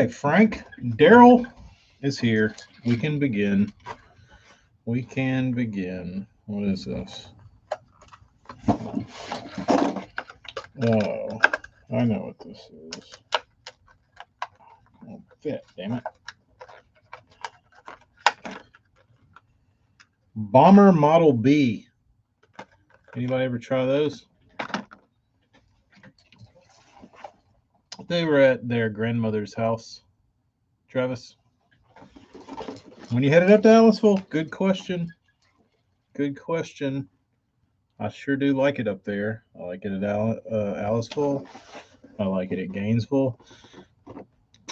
Hey, Frank, Daryl is here. We can begin. We can begin. What is this? Oh, I know what this is. Oh, fit, damn it. Bomber Model B. Anybody ever try those? They were at their grandmother's house. Travis, when you headed up to Aliceville, good question. Good question. I sure do like it up there. I like it at Aliceville. I like it at Gainesville.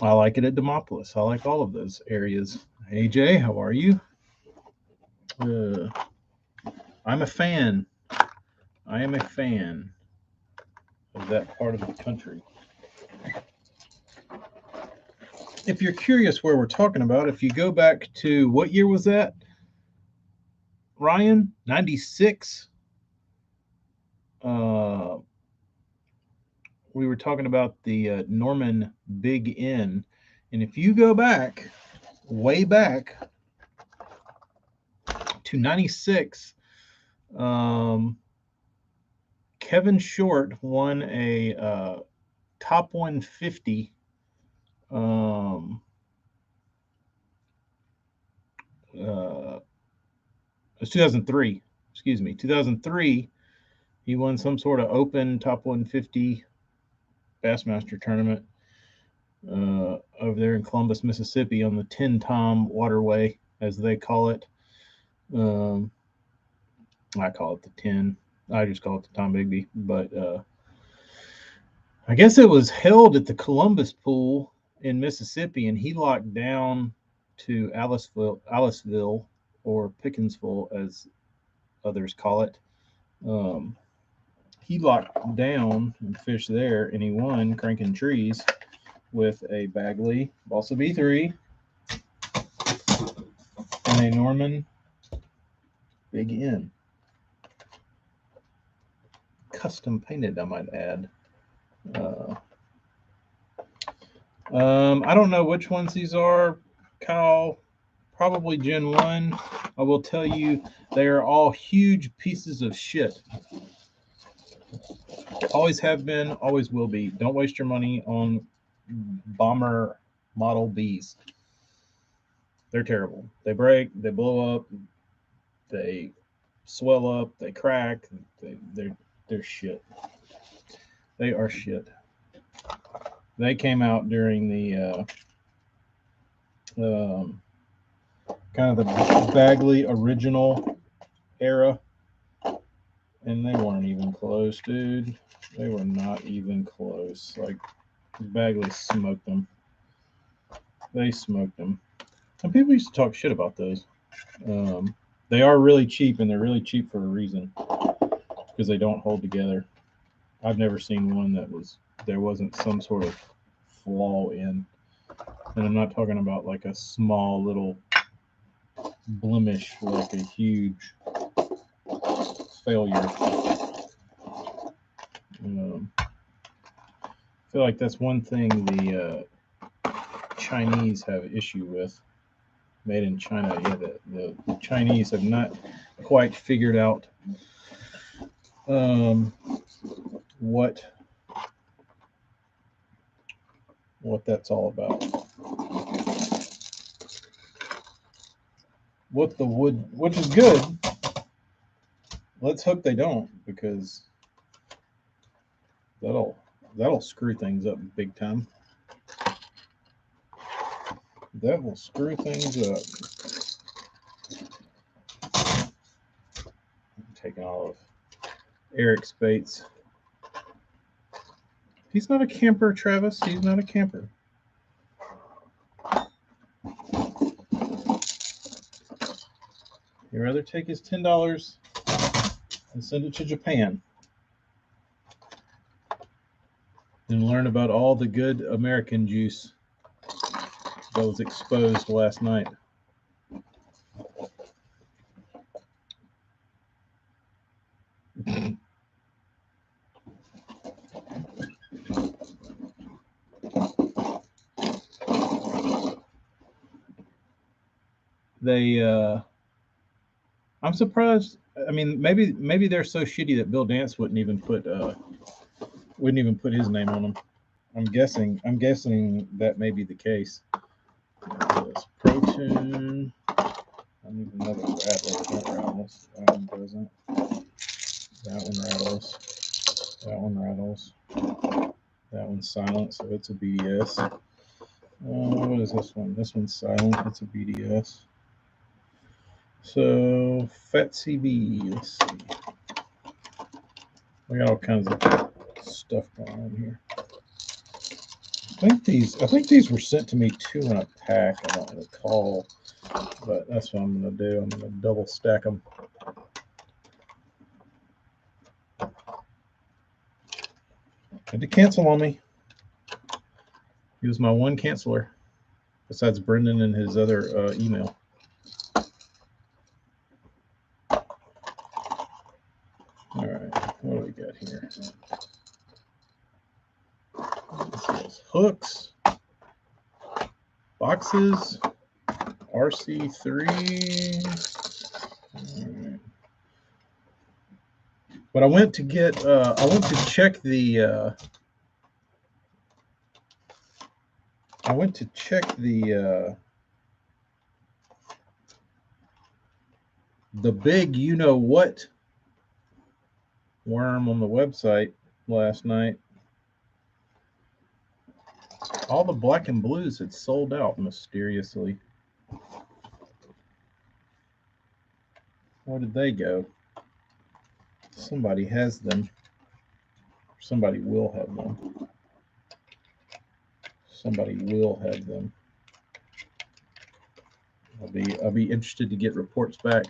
I like it at Demopolis. I like all of those areas. Hey, Jay, how are you? I'm a fan. I am a fan of that part of the country. If you're curious where we're talking about, if you go back to what year was that, Ryan? 96. We were talking about the Norman Big Inn. And if you go back, way back to 96, Kevin Short won a top 150 it's 2003. Excuse me, 2003. He won some sort of open top 150 Bassmaster tournament over there in Columbus, Mississippi, on the 10 Tom Waterway, as they call it. I call it the 10. I just call it the Tom Bigby. But I guess it was held at the Columbus Pool in Mississippi, and he locked down to Aliceville, or Pickensville, as others call it. He locked down and fished there, and he won cranking trees with a Bagley Balsa B3 and a Norman Big Inn. Custom painted, I might add. I don't know which ones these are, Kyle. Probably Gen 1. I will tell you, they are all huge pieces of shit. Always have been, always will be. Don't waste your money on Bomber Model Bs. They're terrible. They break, they blow up, they swell up, they crack. They're shit. They are shit. They came out during the kind of the Bagley original era, and they weren't even close, dude. They were not even close. Like, Bagley smoked them. They smoked them. And people used to talk shit about those. They are really cheap, and they're really cheap for a reason, because they don't hold together. I've never seen one that there wasn't some sort of flaw in. And I'm not talking about like a small little blemish, like a huge failure. I feel like that's one thing the Chinese have issue with. Made in China, yeah. The Chinese have not quite figured out what that's all about. What the wood, which is good. Let's hope they don't, because that'll screw things up big time. that will screw things up. I'm taking all of Eric's baits. He's not a camper, Travis. He's not a camper. He'd rather take his $10 and send it to Japan and learn about all the good American juice that was exposed last night. I'm surprised. I mean, maybe they're so shitty that Bill Dance wouldn't even put his name on them. I'm guessing that may be the case. Protein. I need another rattler. That rattles. That one doesn't. That one rattles. That one rattles. That one's silent, so it's a BDS. What is this one? This one's silent. It's a BDS. So Fat CB. Let's see. We got all kinds of stuff going on here. I think these were sent to me 2 in a pack. I don't recall, but that's what I'm going to do. I'm going to double stack them. Had to cancel on me. He was my one canceler, besides Brendan and his other email. All right, what do we got here? Hooks, boxes, RC3. Right. But I went to check the big you-know-what worm on the website last night. All the black and blues had sold out mysteriously. Where did they go? Somebody has them. Somebody will have them. Somebody will have them. I'll be interested to get reports back.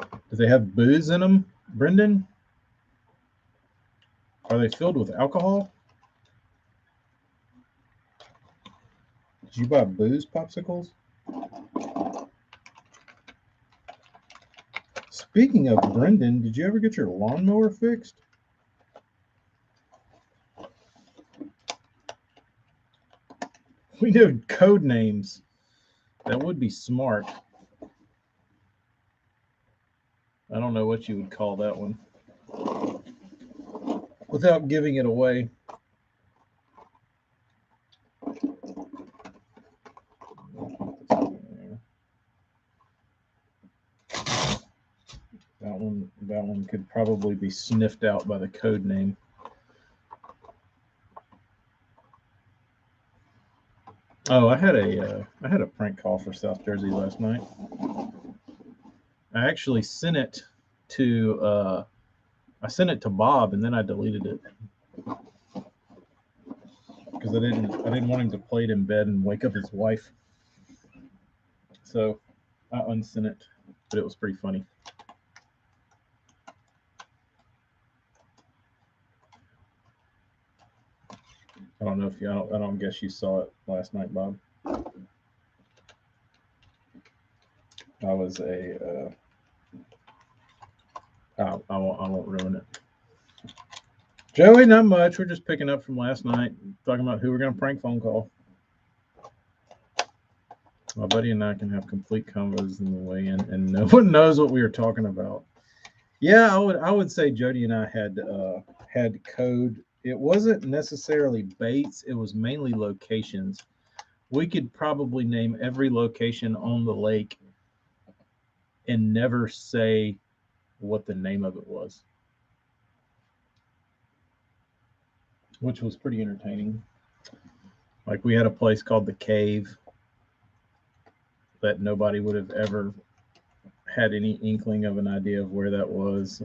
Do they have booze in them, Brendan? Are they filled with alcohol? Did you buy booze popsicles? Speaking of Brendan, did you ever get your lawnmower fixed? We know code names. That would be smart. I don't know what you would call that one without giving it away. That one could probably be sniffed out by the code name. Oh, I had a prank call for South Jersey last night. I actually sent it to Bob, and then I deleted it because I didn't want him to play it in bed and wake up his wife. So I unsent it, but it was pretty funny. I don't know if I don't guess you saw it last night, Bob. I was I won't ruin it. Joey, not much. We're just picking up from last night, talking about who we're going to prank phone call. My buddy and I can have complete convos in the way in, and no one knows what we were talking about. Yeah, I would say Jody and I had code. It wasn't necessarily baits. It was mainly locations. We could probably name every location on the lake and never say what the name of it was, which was pretty entertaining. Like we had a place called the Cave that nobody would have ever had any inkling of an idea of where that was.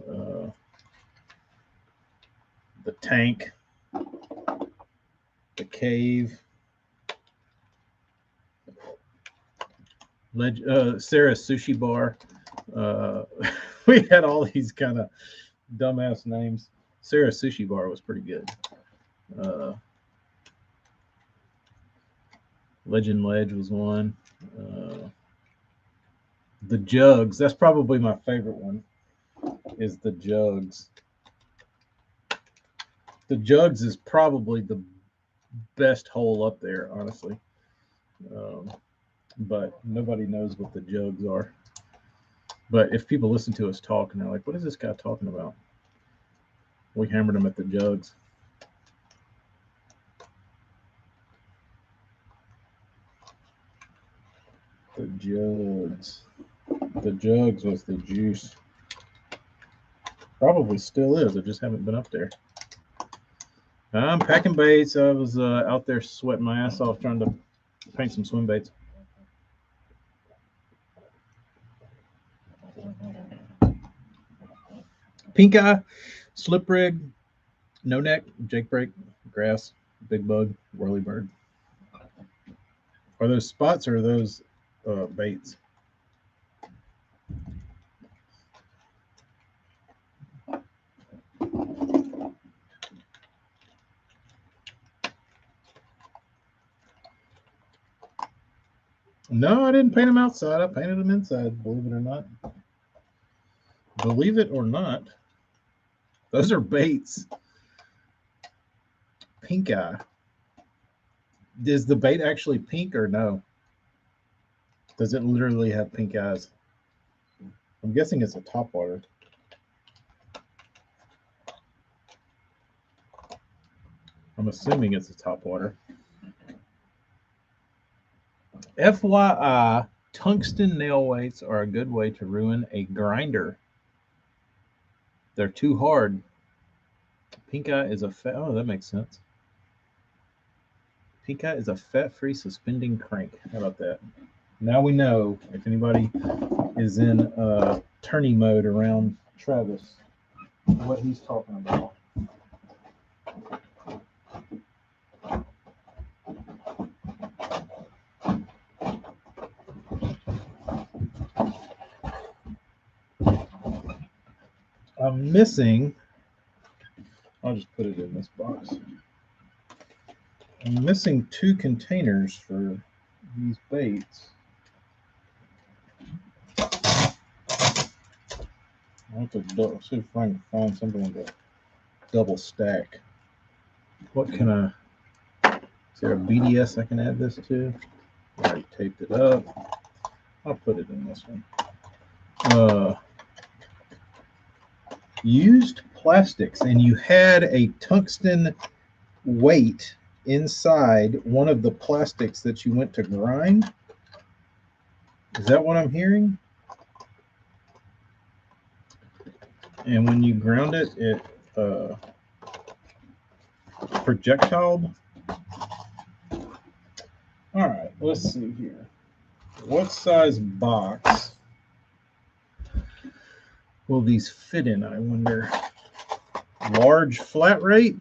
The Tank, the Cave, Sarah's Sushi Bar. We had all these kind of dumbass names. Sarah's Sushi Bar was pretty good. Legend Ledge was one. The Jugs. That's probably my favorite one. Is the Jugs. The Jugs is probably the best hole up there, honestly. But nobody knows what the Jugs are. But if people listen to us talk and they're like, what is this guy talking about? We hammered them at the Jugs. The Jugs. The Jugs was the juice. Probably still is. I just haven't been up there. I'm packing baits. I was out there sweating my ass off trying to paint some swim baits. Pink eye, slip rig, no neck, jake break, grass, big bug, whirly bird. Are those spots or are those baits? No, I didn't paint them outside. I painted them inside, believe it or not. Believe it or not, those are baits. Pink eye. Is the bait actually pink or no? Does it literally have pink eyes? I'm guessing it's a topwater. I'm assuming it's a topwater. FYI, tungsten nail weights are a good way to ruin a grinder. They're too hard. Pink eye is a fat. Oh, that makes sense. Pink eye is a fat-free suspending crank. How about that? Now we know if anybody is in tourney mode around Travis, what he's talking about. I'm missing. I'll just put it in this box. I'm missing 2 containers for these baits. I have to see if I can find something to double stack. What can I? Is there a BDS I can add this to? I already taped it up. I'll put it in this one. Used plastics, and you had a tungsten weight inside one of the plastics that you went to grind. Is that what I'm hearing? And when you ground it, it projectiled. All right, let's see here. What size box will these fit in, I wonder? Large flat rate?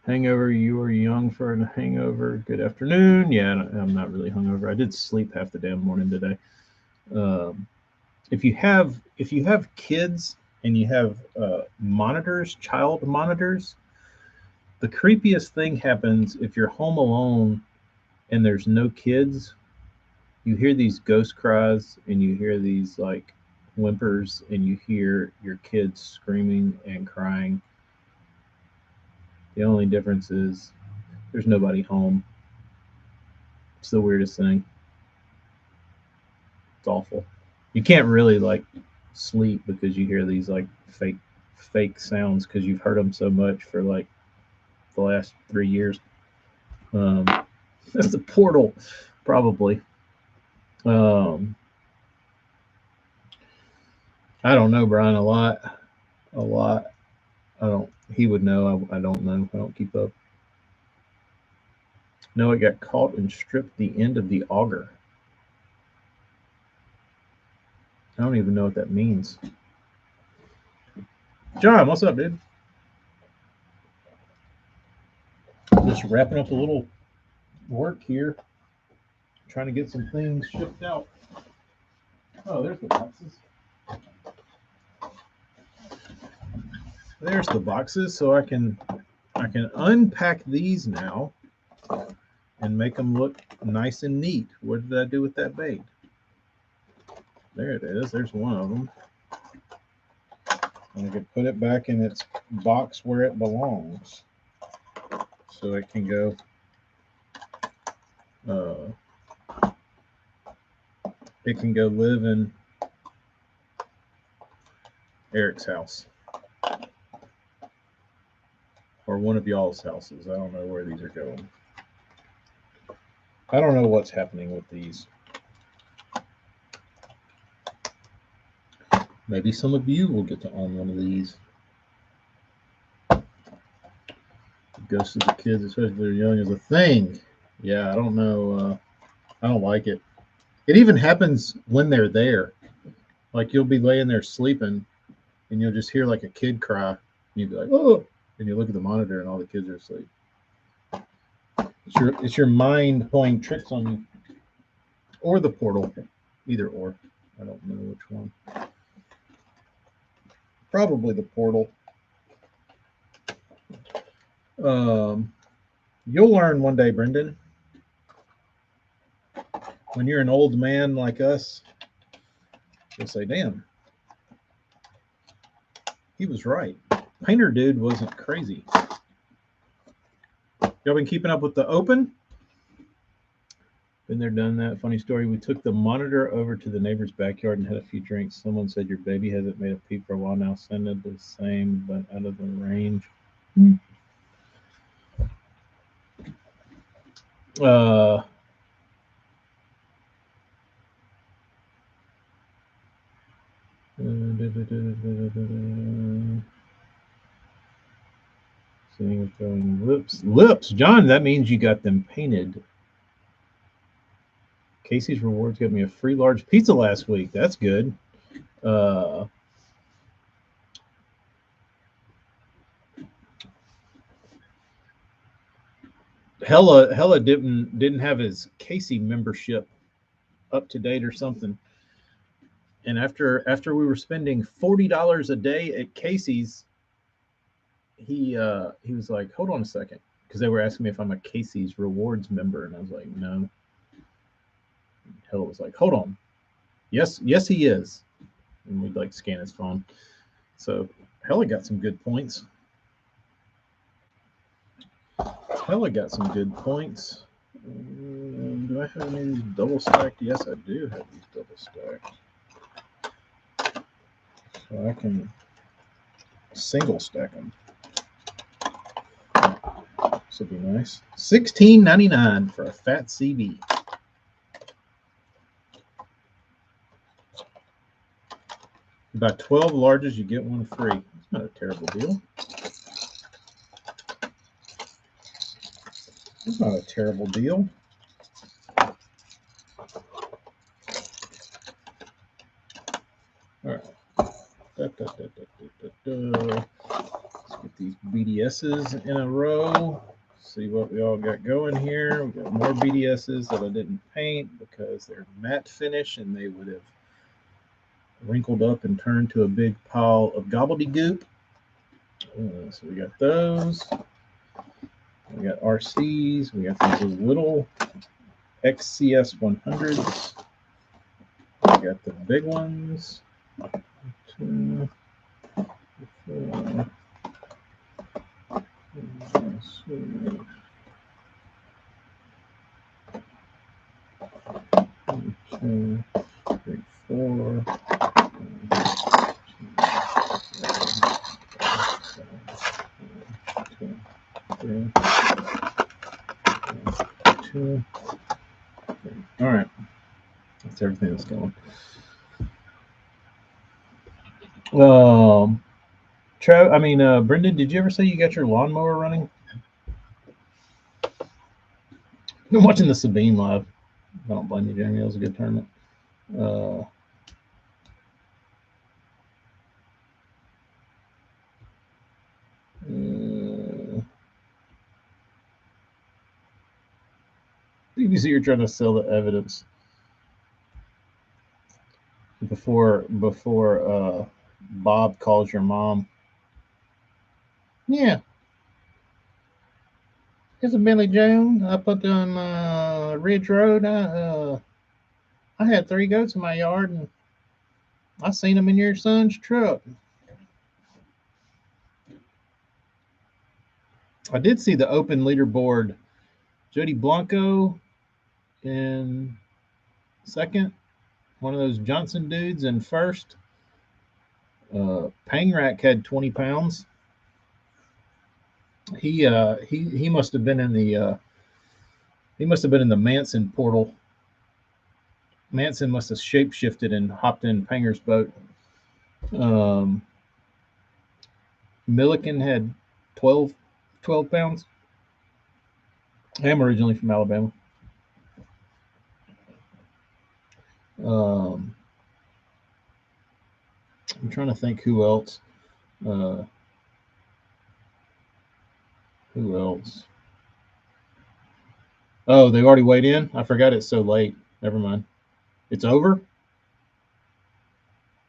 Hangover, you are young for a hangover. Good afternoon. Yeah, I'm not really hungover. I did sleep half the damn morning today. If you have kids and you have monitors, child monitors, the creepiest thing happens if you're home alone and there's no kids. You hear these ghost cries and you hear these like whimpers and you hear your kids screaming and crying. The only difference is there's nobody home. It's the weirdest thing. It's awful. You can't really like sleep because you hear these like fake sounds because you've heard them so much for like the last 3 years. That's the portal. Probably. I don't know, Brian, a lot. A lot. I don't. He would know. I don't know. I don't keep up. No, it got caught and stripped the end of the auger. I don't even know what that means. John, what's up, dude? Just wrapping up a little work here. Trying to get some things shipped out. Oh, there's the boxes. There's the boxes, so I can unpack these now and make them look nice and neat. What did I do with that bait? There it is. There's one of them. And I can put it back in its box where it belongs, so it can go. It can go live in Eric's house or one of y'all's houses. I don't know where these are going. I don't know what's happening with these. Maybe some of you will get to own one of these. Ghosts of the kids, especially if they're young, is a thing. Yeah, I don't know. I don't like it. It even happens when they're there. Like you'll be laying there sleeping, and you'll just hear like a kid cry, and you'll be like, "Oh!" And you look at the monitor, and all the kids are asleep. It's your mind playing tricks on you, or the portal, either or. I don't know which one. Probably the portal. You'll learn one day, Brendan. When you're an old man like us, you'll say, "Damn, he was right. Painter dude wasn't crazy." Y'all been keeping up with the Open? Been there, done that. Funny story. We took the monitor over to the neighbor's backyard and had a few drinks. Someone said, "Your baby hasn't made a peep for a while now. Send it the same, but out of the range." Seeing if going lips, John. That means you got them painted. Casey's Rewards got me a free large pizza last week. That's good. Hella didn't have his Casey membership up to date or something. And after we were spending $40 a day at Casey's, he was like, "Hold on a second," because they were asking me if I'm a Casey's Rewards member, and I was like, "No." Hella was like, "Hold on, yes, he is," and we'd like scan his phone. So Hella got some good points. Hella got some good points. Do I have any of these double stacked? Yes, I do have these double stacked. So I can single stack them. This would be nice. $16.99 for a fat CV. You buy 12 larges, you get one free. It's not a terrible deal. It's not a terrible deal. All right. Let's get these BDSs in a row. See what we all got going here. We got more BDSs that I didn't paint because they're matte finish and they would have wrinkled up and turned to a big pile of gobbledygook. So we got those. We got RCs. We got these little XCS 100s. We got the big ones. 2, 4, 2, 3, 4. 2, 3, All right. That's everything that's going. Um, Brendan, did you ever say you got your lawnmower running? I've been watching the Sabine live. I don't blame you, Jeremy. That was a good tournament. Uh, BBC, you're trying to sell the evidence before Bob calls your mom. Yeah, it's a Billy Jones. I put on Ridge Road. I had 3 goats in my yard, and I seen them in your son's truck. I did see the open leaderboard. Jody Blanco in second. One of those Johnson dudes in first. Pangrack had 20 pounds. He must have been in the Manson portal. Manson must have shapeshifted and hopped in Panger's boat. Um, Milliken had 12 pounds. I am originally from Alabama. Um, I'm trying to think who else. Uh, who else? Oh, they already weighed in? I forgot it's so late. Never mind. It's over?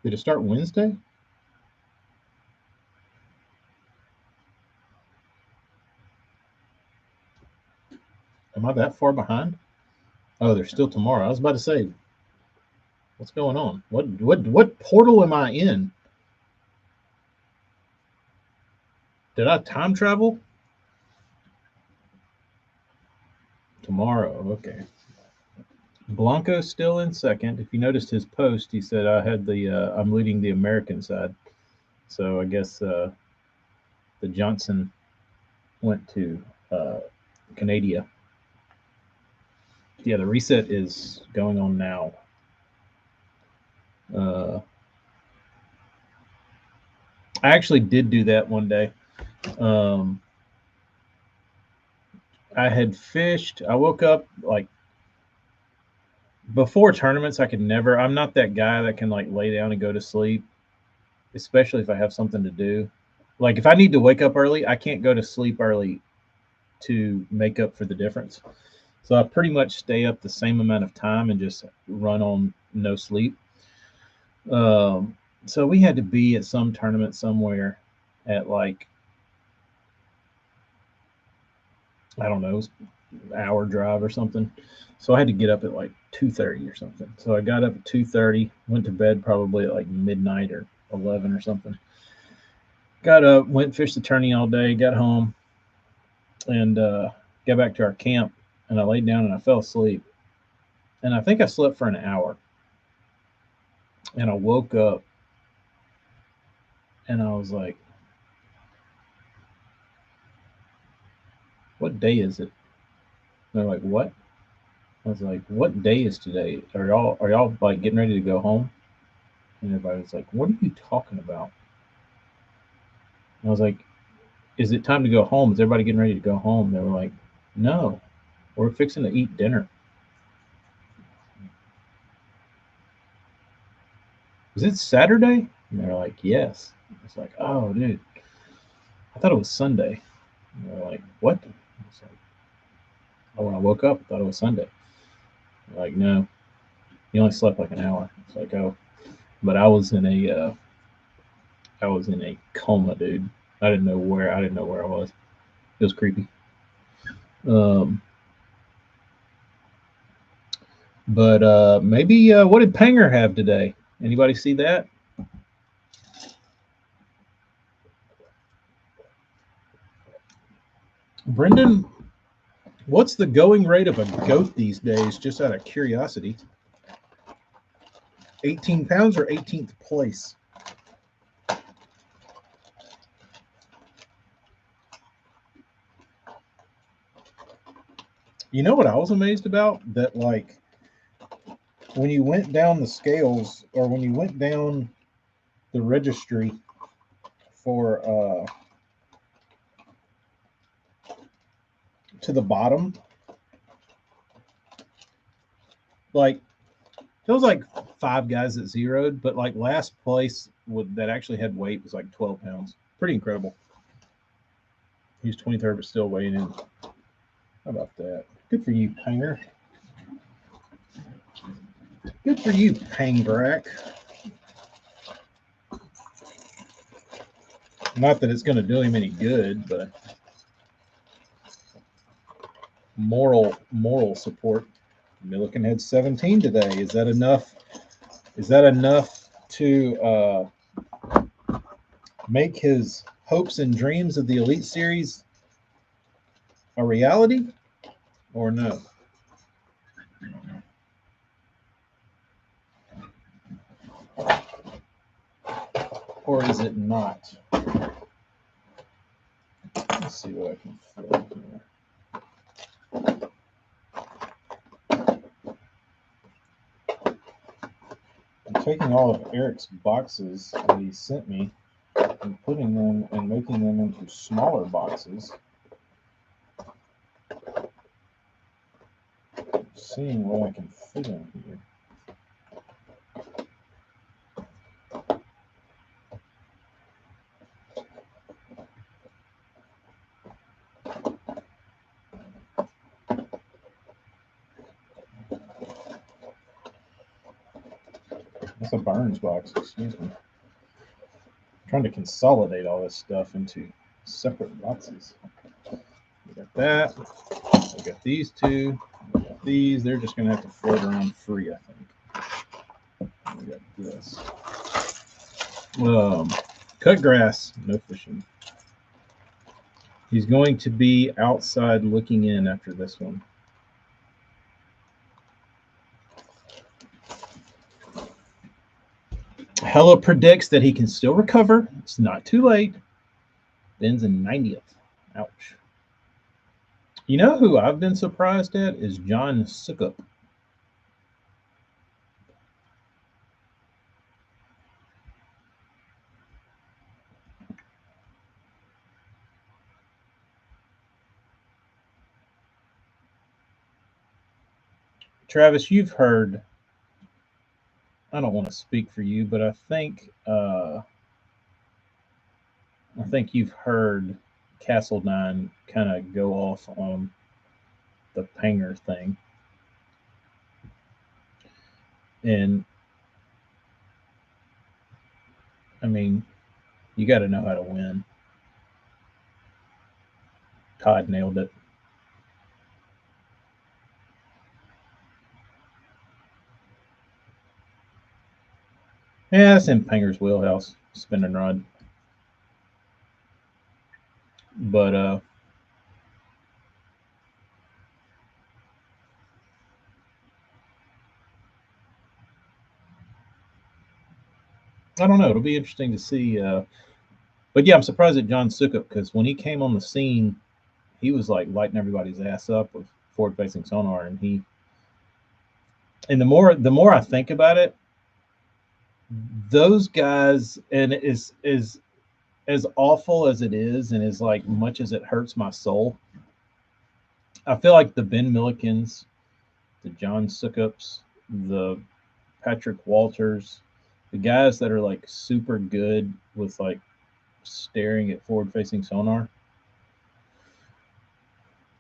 Did it start Wednesday? Am I that far behind? Oh, they're still tomorrow. I was about to say, what's going on? What portal am I in? Did I time travel? Tomorrow. Okay. Blanco's still in second. If you noticed his post, he said I'm leading the American side. So I guess the Johnson went to Canada. Yeah, the reset is going on now. Uh, I actually did do that one day. Um, I had fished. I woke up like before tournaments. I could never. I'm not that guy that can like lay down and go to sleep, especially if I have something to do. Like if I need to wake up early, I can't go to sleep early to make up for the difference. So I pretty much stay up the same amount of time and just run on no sleep. Um, so we had to be at some tournament somewhere at like I don't know, hour drive or something. So I had to get up at like 2:30 or something. So I got up at 2:30, went to bed probably at like midnight or 11 or something. Got up, went fished the tourney all day, got home, and got back to our camp. And I laid down and I fell asleep. And I think I slept for an hour. And I woke up and I was like, "What day is it?" And they're like, "What?" I was like, "What day is today? Are y'all like getting ready to go home?" And everybody was like, "What are you talking about?" And I was like, "Is it time to go home? Is everybody getting ready to go home?" They were like, "No, we're fixing to eat dinner." Is it Saturday? And they're like, "Yes." It's like, "Oh, dude, I thought it was Sunday." And they're like, "What?" I was like, "Oh, when I woke up, I thought it was Sunday." They're like, "No, you only slept like an hour." It's like, "Oh," but I was in a coma, dude. I didn't know where I was. It was creepy. Um, but maybe what did Panger have today? Anybody see that? Brendan, what's the going rate of a goat these days? Just out of curiosity. 18 pounds or 18th place? You know what I was amazed about? That like when you went down the scales, or when you went down the registry for to the bottom, like there was like 5 guys that zeroed, but like last place that actually had weight was like 12 pounds. Pretty incredible. He's 23rd, but still weighing in. How about that? Good for you, Panger. Good for you, Pangrack. Not that it's going to do him any good, but moral support. Milliken had 17 today. Is that enough? Is that enough to make his hopes and dreams of the Elite Series a reality, or no? Or is it not? Let's see what I can fill here. I'm taking all of Eric's boxes that he sent me and putting them and making them into smaller boxes. Seeing what I can fit in here. That's a Burns box, excuse me. I'm trying to consolidate all this stuff into separate boxes. We got that. We got these two. We got these. They're just going to have to float around free, I think. We got this. Cut grass, no fishing. He's going to be outside looking in after this one. Hella predicts that he can still recover. It's not too late. Ben's in 90th. Ouch. You know who I've been surprised at is John Sukup. Travis, you've heard. I don't want to speak for you, but I think you've heard Castle 9 kind of go off on the Panger thing. And I mean, you got to know how to win. Todd nailed it. Yeah, it's in Panger's wheelhouse, spinning rod. But I don't know. It'll be interesting to see. But yeah, I'm surprised at John Sukup because when he came on the scene, he was like lighting everybody's ass up with forward-facing sonar, and the more I think about it, those guys, and is as awful as it is, and as like much as it hurts my soul, I feel like the Ben Millikens, the John Sukups, the Patrick Walters, the guys that are like super good with like staring at forward-facing sonar.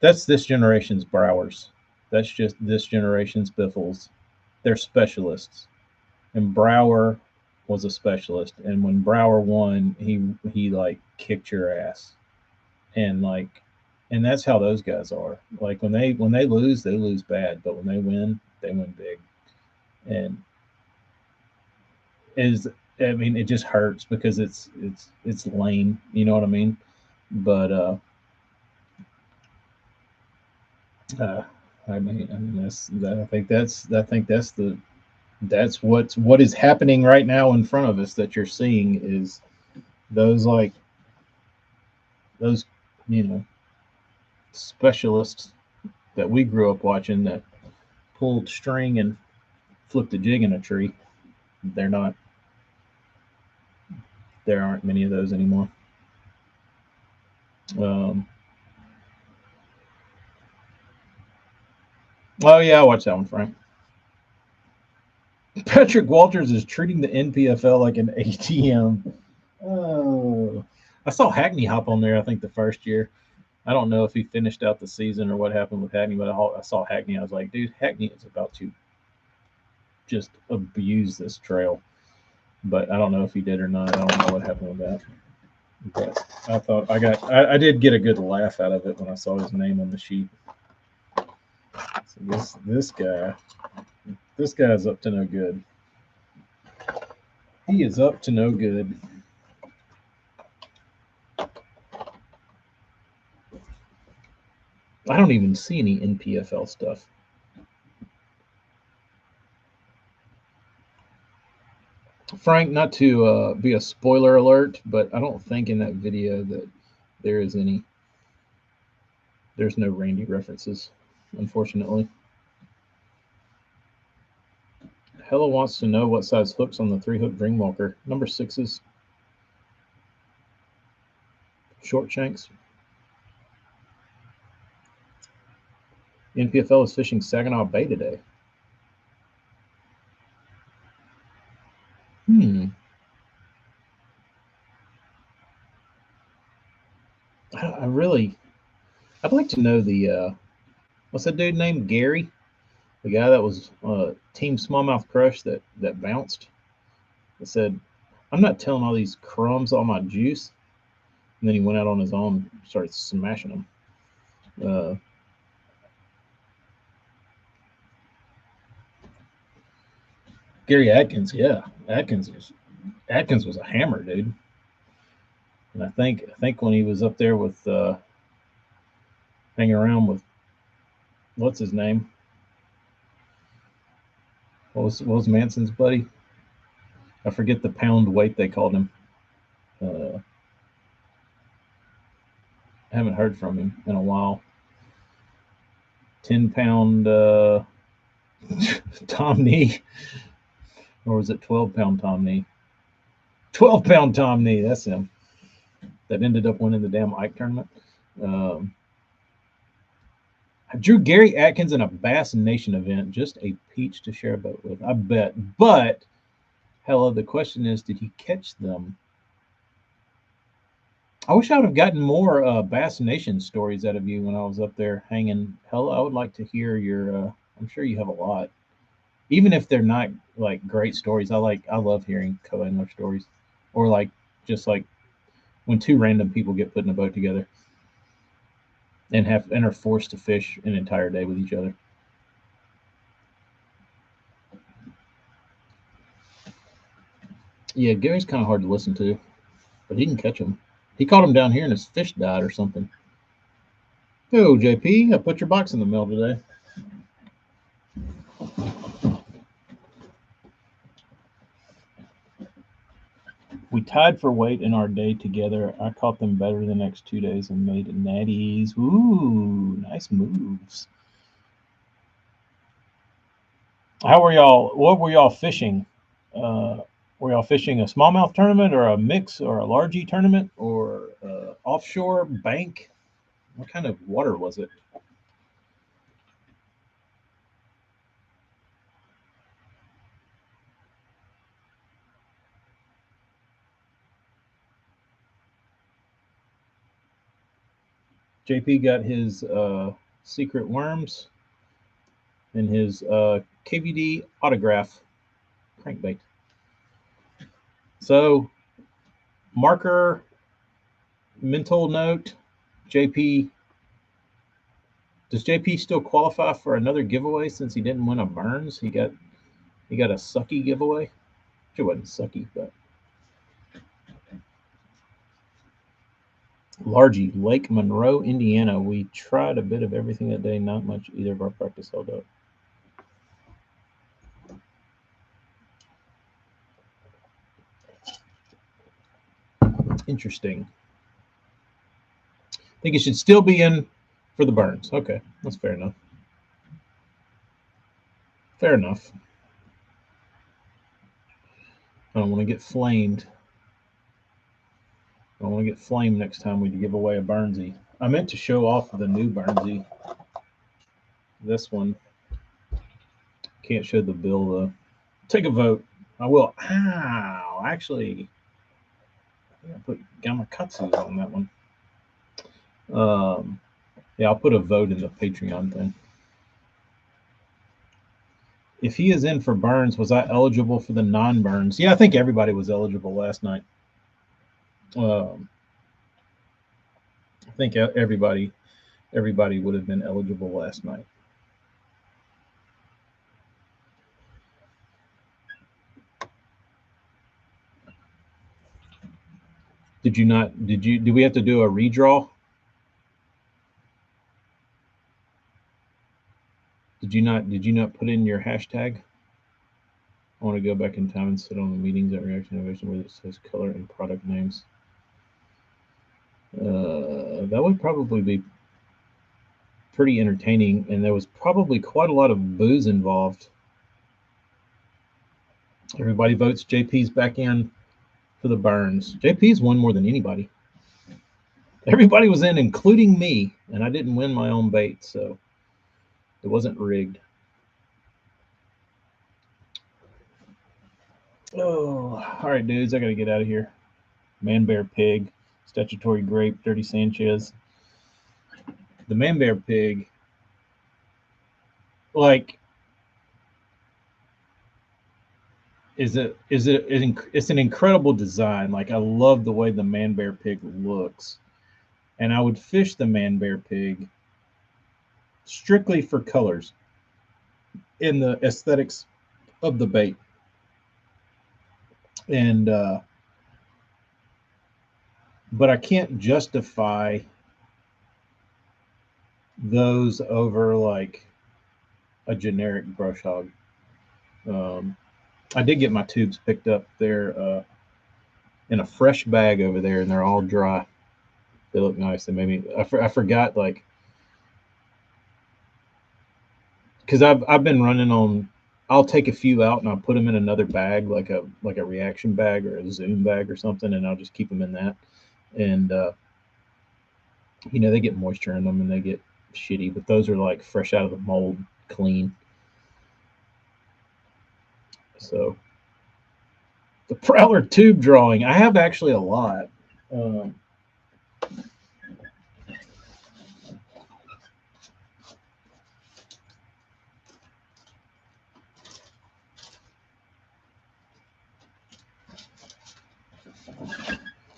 That's this generation's Browers. That's just this generation's Biffles. They're specialists, and Brower was a specialist. And when Brower won, he like kicked your ass, and like, and that's how those guys are. Like when they lose, they lose bad, but when they win big. And is I mean, it just hurts because it's lame. You know what I mean? But I mean that's what is happening right now in front of us that you're seeing is those like those specialists that we grew up watching that pulled string and flip the jig in a tree. They're not. There aren't many of those anymore. Oh yeah, I watched that one, Frank. Patrick Walters is treating the NPFL like an ATM. Oh, I saw Hackney hop on there. I think the first year. I don't know if he finished out the season or what happened with Hackney, but I saw Hackney. I was like, dude, Hackney is about to just abuse this trail. But I don't know if he did or not. I don't know what happened with that. But I thought I did get a good laugh out of it when I saw his name on the sheet. So this guy's up to no good. He is up to no good. I don't even see any NPFL stuff. Frank, not to be a spoiler alert, but I don't think in that video that there is any. There's no Randy references, unfortunately. Hella wants to know what size hooks on the 3-hook Dreamwalker. Number 6s. Short shanks. NPFL is fishing Saginaw Bay today. I'd like to know the what's that dude named Gary, the guy that was Team Smallmouth Crush that bounced. That said, I'm not telling all these crumbs all my juice, and then he went out on his own, and started smashing them. Gary Atkins, yeah, Atkins was a hammer, dude. And I think when he was up there with hanging around with what's his name? What was Manson's buddy? I forget the pound weight they called him. I haven't heard from him in a while. 10-pound Tom Knee, or was it 12-pound Tom Knee? 12-pound Tom Knee, that's him. That ended up winning the damn Ike tournament. I drew Gary Atkins in a Bass Nation event, just a peach to share a boat with, I bet. But, hella, the question is, did he catch them? I wish I would have gotten more Bass Nation stories out of you when I was up there hanging. Hella, I would like to hear your. I'm sure you have a lot, even if they're not like great stories. I love hearing co-angler stories, or like just like when two random people get put in a boat together and are forced to fish an entire day with each other. Yeah, Gary's kind of hard to listen to, but he can catch them. He caught him down here and his fish died or something. Oh, JP, I put your box in the mail today. We tied for weight in our day together. I caught them better the next 2 days and made natties. Ooh, nice moves. How were y'all? What were y'all fishing? Were y'all fishing a smallmouth tournament or a mix or a largie tournament or offshore bank? What kind of water was it? JP got his secret worms and his KVD autograph crankbait. So, marker, mental note, JP. Does JP still qualify for another giveaway since he didn't win a Burns? He got a sucky giveaway. It wasn't sucky, but largie, Lake Monroe, Indiana. We tried a bit of everything that day. Not much either of our practice held up. Interesting. I think it should still be in for the Burns. Okay, that's fair enough. Fair enough. I don't want to get flamed. I don't want to get flamed next time we give away a Burnsy. I meant to show off the new Burnsy. This one. Can't show the bill though. Take a vote. I will. Ow! Actually, I put Gamakatsu on that one. Yeah, I'll put a vote in the Patreon thing. If he is in for Burns, was I eligible for the non-Burns? Yeah, I think everybody was eligible last night. I think everybody would have been eligible last night. Did you not? Do we have to do a redraw? Did you not put in your hashtag? I want to go back in time and sit on the meetings at Reaction Innovation where it says color and product names. That would probably be pretty entertaining, and there was probably quite a lot of booze involved. Everybody votes JP's back in for the Burns. JP's won more than anybody. Everybody was in, including me, and I didn't win my own bait, so it wasn't rigged. Oh, all right, dudes, I got to get out of here. Man Bear Pig, Statutory Grape, Dirty Sanchez. The Man Bear Pig, like, it's an incredible design. Like, I love the way the Man Bear Pig looks, and I would fish the Man Bear Pig strictly for colors in the aesthetics of the bait. And but I can't justify those over like a generic brush hog. I did get my tubes picked up there in a fresh bag over there, and they're all dry. They look nice. They made me. I forgot, like, because I've been running on. I'll take a few out and I'll put them in another bag, like a reaction bag or a Zoom bag or something, and I'll just keep them in that. And they get moisture in them and they get shitty, but those are like fresh out of the mold, clean. So the Prowler tube drawing, I have actually a lot.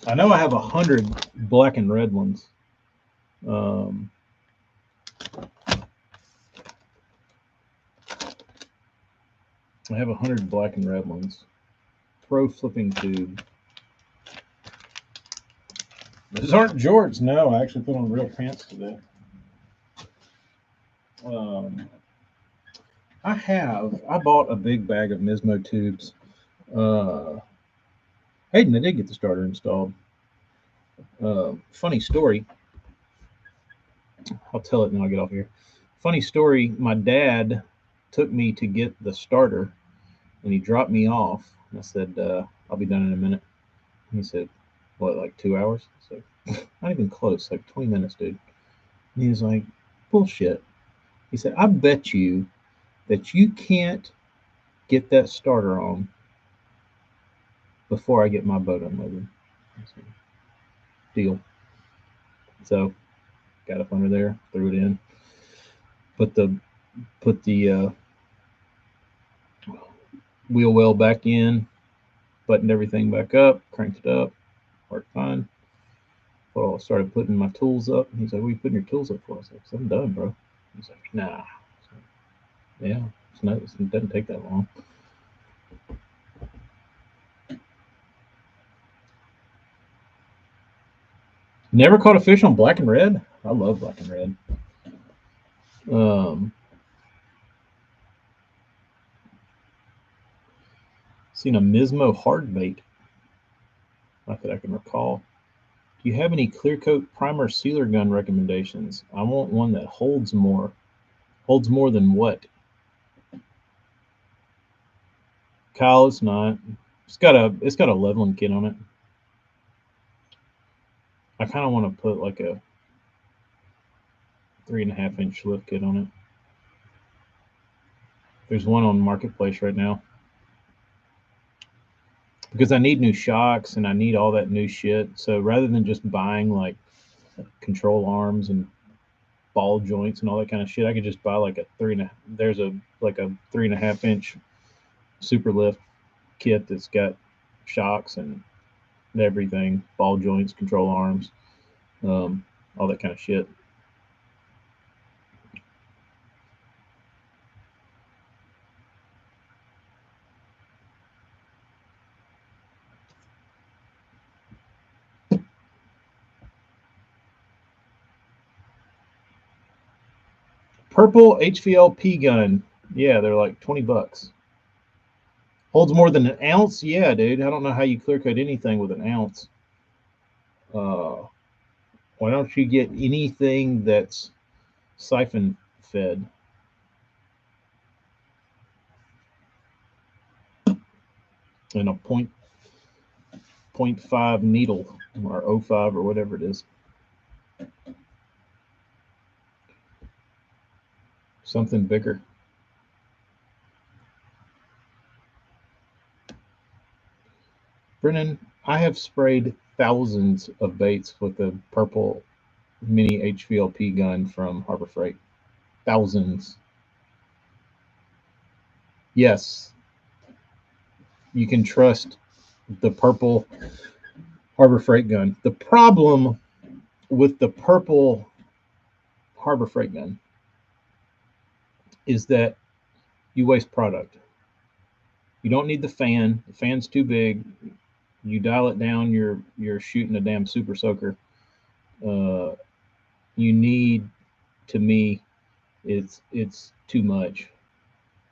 I know I have 100 black and red ones. I have 100 black and red ones. Pro flipping tube. These aren't jorts. No, I actually put on real pants today. I bought a big bag of Nismo tubes. Hayden, I did get the starter installed. Funny story. I'll tell it and I'll get off here. Funny story. My dad took me to get the starter, and he dropped me off. I said, "I'll be done in a minute." And he said, "What, like 2 hours?" So not even close, like 20 minutes, dude. And he was like, "Bullshit." He said, "I bet you that you can't get that starter on before I get my boat unloaded." Said, deal. So got up under there, threw it in, put the wheel well back in, buttoned everything back up, cranked it up, worked fine. Well, I started putting my tools up. He's like, "What are you putting your tools up for?" I was like, "I'm done, bro." He's like, "Nah." So, yeah, it doesn't take that long. Never caught a fish on black and red? I love black and red. Seen a Mismo hard bait. Not that I can recall. Do you have any clear coat primer sealer gun recommendations? I want one that holds more. Holds more than what? Kyle, it's not. It's got a leveling kit on it. I kind of want to put like a 3.5-inch lift kit on it. There's one on Marketplace right now because I need new shocks and I need all that new shit. So rather than just buying like control arms and ball joints and all that kind of shit, I could just buy like a there's a like a 3.5-inch super lift kit that's got shocks and everything, ball joints, control arms, all that kind of shit. Purple HVLP gun. Yeah, they're like $20. Holds more than an ounce. Yeah, dude. I don't know how you clear coat anything with an ounce. Why don't you get anything that's siphon fed? In a point 0.5 needle or O5 or whatever it is. Something bigger. Brennan, I have sprayed thousands of baits with the purple mini HVLP gun from Harbor Freight. Thousands. Yes, you can trust the purple Harbor Freight gun. The problem with the purple Harbor Freight gun is that you waste product. You don't need the fan. The fan's too big. You dial it down, you're shooting a damn super soaker. Uh, you need, to me, it's too much.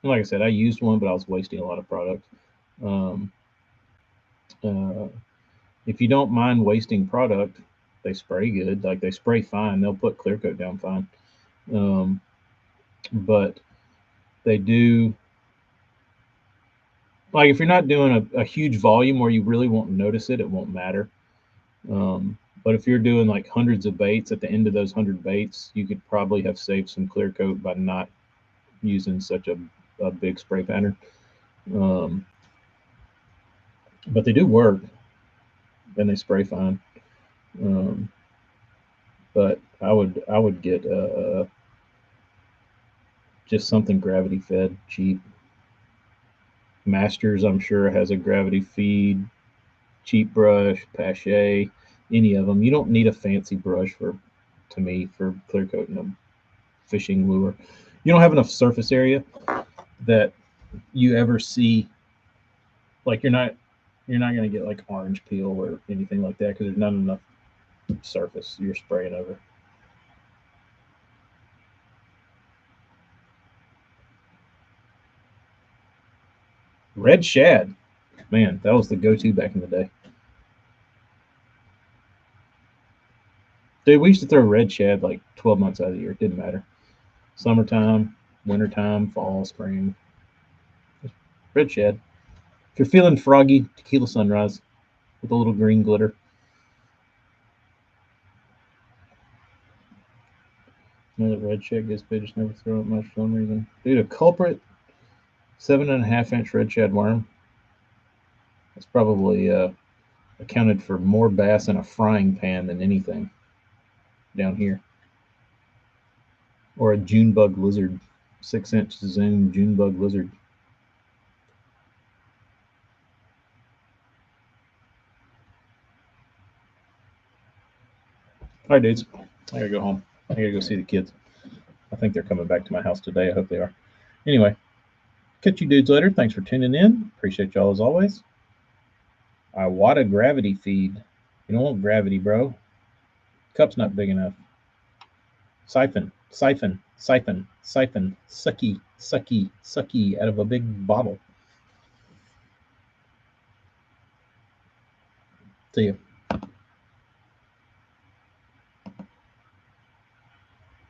And like I said, I used one, but I was wasting a lot of product. Um, uh, if you don't mind wasting product, they spray good. Like they spray fine. They'll put clear coat down fine. Um, but they do, like if you're not doing a huge volume where you really won't notice it, it won't matter. But if you're doing like hundreds of baits, at the end of those 100 baits, you could probably have saved some clear coat by not using such a big spray pattern. Um, but they do work and they spray fine. Um, but I would get just something gravity fed, cheap. Masters, I'm sure, has a gravity feed, cheap brush, Pache, any of them. You don't need a fancy brush to me, for clear coating a fishing lure. You don't have enough surface area that you ever see. Like you're not going to get like orange peel or anything like that because there's not enough surface you're spraying over. Red shad, man, that was the go-to back in the day. Dude, we used to throw red shad like 12 months out of the year. It didn't matter. Summertime, wintertime, fall, spring. Red shad. If you're feeling froggy, tequila sunrise with a little green glitter. Another red shad gets big, just never throw it much for some reason. Dude, a culprit 7.5-inch red shad worm. That's probably accounted for more bass in a frying pan than anything down here. Or a June bug lizard, 6-inch zoom June bug lizard. All right, dudes. I gotta go home. I gotta go see the kids. I think they're coming back to my house today. I hope they are. Anyway, catch you dudes later. Thanks for tuning in. Appreciate y'all as always. I want a gravity feed. You don't want gravity, bro. Cup's not big enough. Siphon, siphon, siphon, siphon, sucky, sucky, sucky out of a big bottle. See you.